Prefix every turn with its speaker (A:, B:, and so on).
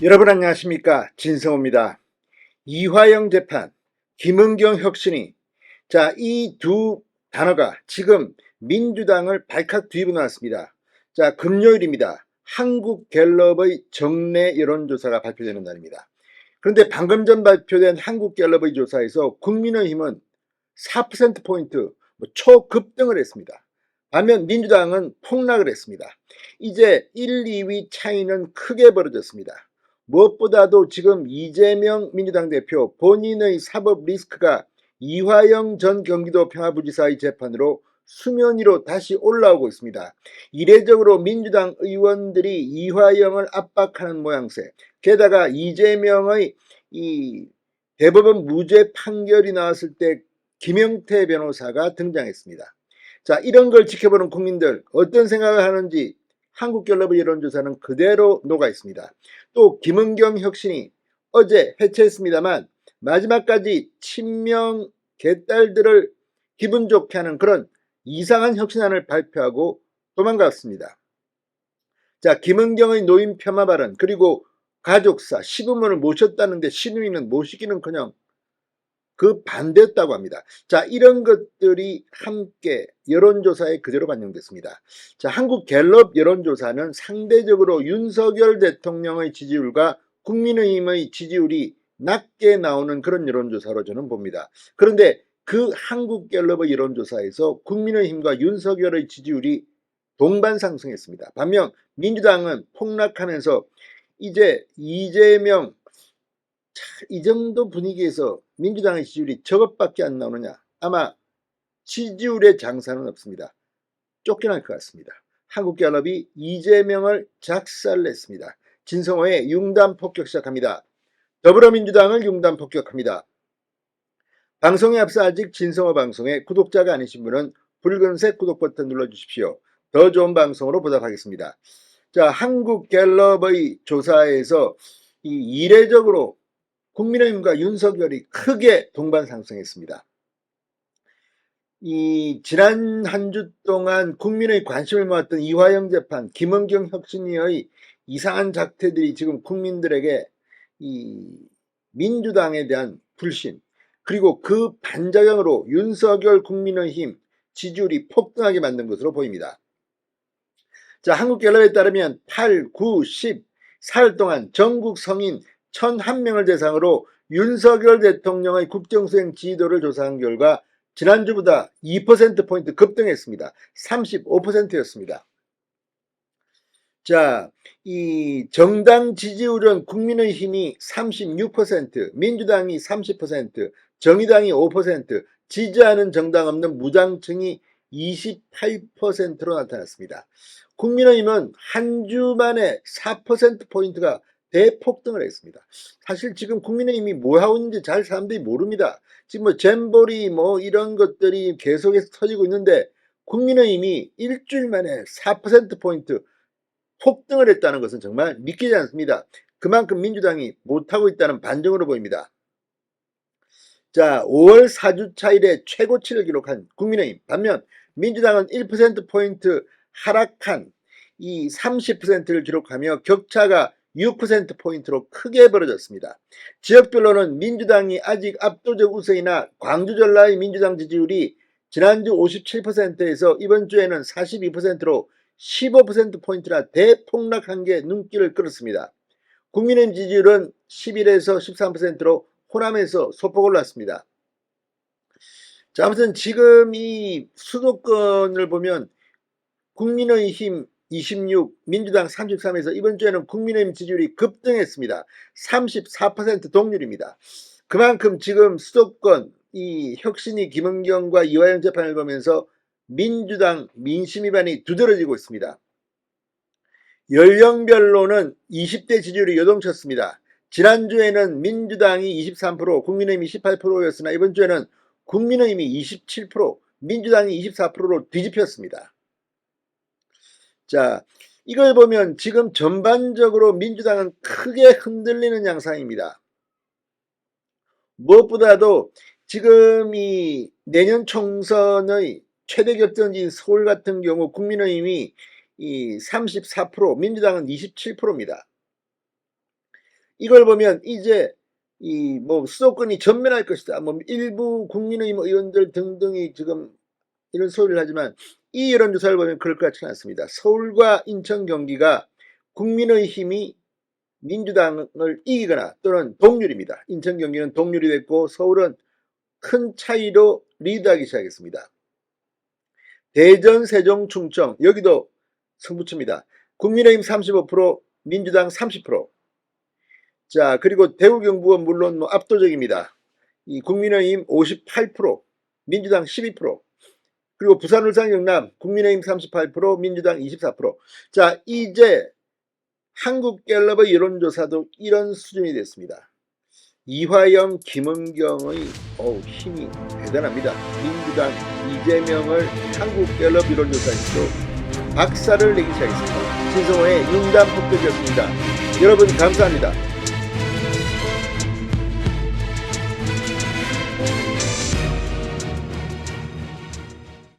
A: 여러분 안녕하십니까, 진성호입니다. 이화영 재판, 김은경 혁신이, 이 두 단어가 지금 민주당을 발칵 뒤집어 놨습니다. 금요일입니다. 한국갤럽의 정례 여론조사가 발표되는 날입니다. 그런데 방금 전 발표된 한국갤럽의 조사에서 국민의힘은 4%포인트 초급등을 했습니다. 반면 민주당은 폭락을 했습니다. 이제 1, 2위 차이는 크게 벌어졌습니다. 무엇보다도 지금 이재명 민주당 대표 본인의 사법 리스크가 이화영 전 경기도 평화부지사의 재판으로 수면 위로 다시 올라오고 있습니다. 이례적으로 민주당 의원들이 이화영을 압박하는 모양새, 게다가 이재명의 이 대법원 무죄 판결이 나왔을 때 김영태 변호사가 등장했습니다. 이런 걸 지켜보는 국민들 어떤 생각을 하는지 한국갤럽의 여론조사는 그대로 녹아 있습니다. 또 김은경 혁신이 어제 해체했습니다만 마지막까지 친명 개딸들을 기분 좋게 하는 그런 이상한 혁신안을 발표하고 도망갔습니다. 김은경의 노인 폄하 발언, 그리고 가족사, 시부모를 모셨다는데 시누이는 모시기는커녕 그 반대했다고 합니다. 이런 것들이 함께 여론조사에 그대로 반영됐습니다. 한국갤럽 여론조사는 상대적으로 윤석열 대통령의 지지율과 국민의힘의 지지율이 낮게 나오는 그런 여론조사로 저는 봅니다. 그런데 그 한국갤럽의 여론조사에서 국민의힘과 윤석열의 지지율이 동반 상승했습니다. 반면 민주당은 폭락하면서 이제 이재명, 이 정도 분위기에서 민주당의 지지율이 저것밖에 안 나오느냐? 아마 지지율의 장사는 없습니다. 쫓겨날 것 같습니다. 한국갤럽이 이재명을 작살냈습니다. 진성호의 융단 폭격 시작합니다. 더불어민주당을 융단 폭격합니다. 방송에 앞서 아직 진성호 방송에 구독자가 아니신 분은 붉은색 구독 버튼 눌러주십시오. 더 좋은 방송으로 보답하겠습니다. 한국갤럽의 조사에서 이례적으로 국민의힘과 윤석열이 크게 동반 상승했습니다. 지난 한 주 동안 국민의 관심을 모았던 이화영 재판, 김은경 혁신위의 이상한 작태들이 지금 국민들에게 민주당에 대한 불신, 그리고 그 반작용으로 윤석열 국민의힘 지지율이 폭등하게 만든 것으로 보입니다. 한국갤럽에 따르면 8, 9, 10 사흘 동안 전국 성인 1,001명을 대상으로 윤석열 대통령의 국정수행 지지도를 조사한 결과 지난주보다 2%포인트 급등했습니다. 35%였습니다. 이 정당 지지율은 국민의힘이 36%, 민주당이 30%, 정의당이 5%, 지지하는 정당 없는 무당층이 28%로 나타났습니다. 국민의힘은 한 주 만에 4%포인트가 대폭등을 했습니다. 사실 지금 국민의힘이 뭐 하고 있는지 잘 사람들이 모릅니다. 지금 잼버리 이런 것들이 계속해서 터지고 있는데 국민의힘이 일주일 만에 4%포인트 폭등을 했다는 것은 정말 믿기지 않습니다. 그만큼 민주당이 못하고 있다는 반증으로 보입니다. 5월 4주차 이래 최고치를 기록한 국민의힘, 반면 민주당은 1%포인트 하락한 이 30%를 기록하며 격차가 6%포인트로 크게 벌어졌습니다. 지역별로는 민주당이 아직 압도적 우세이나 광주 전라의 민주당 지지율이 지난주 57%에서 이번 주에는 42%로 15%포인트나 대폭락한 게 눈길을 끌었습니다. 국민의힘 지지율은 11에서 13%로 호남에서 소폭 올랐습니다. 아무튼 지금 이 수도권을 보면 국민의힘 26, 민주당 33에서 이번 주에는 국민의힘 지지율이 급등했습니다. 34% 동률입니다. 그만큼 지금 수도권 이 혁신이 김은경과 이화영 재판을 보면서 민주당 민심 위반이 두드러지고 있습니다. 연령별로는 20대 지지율이 요동쳤습니다. 지난주에는 민주당이 23%, 국민의힘이 18%였으나 이번 주에는 국민의힘이 27%, 민주당이 24%로 뒤집혔습니다. 이걸 보면 지금 전반적으로 민주당은 크게 흔들리는 양상입니다. 무엇보다도 지금 이 내년 총선의 최대 격전지인 서울 같은 경우 국민의힘이 34%, 민주당은 27%입니다. 이걸 보면 이제 이 뭐 수도권이 전면할 것이다. 뭐 일부 국민의힘 의원들 등등이 지금 이런 소리를 하지만 이 여론조사를 보면 그럴 것 같지는 않습니다. 서울과 인천, 경기가 국민의힘이 민주당을 이기거나 또는 동률입니다. 인천, 경기는 동률이 됐고 서울은 큰 차이로 리드하기 시작했습니다. 대전, 세종, 충청 여기도 승부처입니다. 국민의힘 35%, 민주당 30%. 자, 그리고 대구, 경북은 물론 뭐 압도적입니다. 이 국민의힘 58%, 민주당 12%. 그리고 부산, 울산, 경남 국민의힘 38%, 민주당 24%. 자, 이제 한국갤럽의 여론조사도 이런 수준이 됐습니다. 이화영, 김은경의 힘이 대단합니다. 민주당 이재명을 한국갤럽 여론조사에서도 박살을 내기 시작했습니다. 신성호의 융단 폭격이었습니다. 여러분 감사합니다.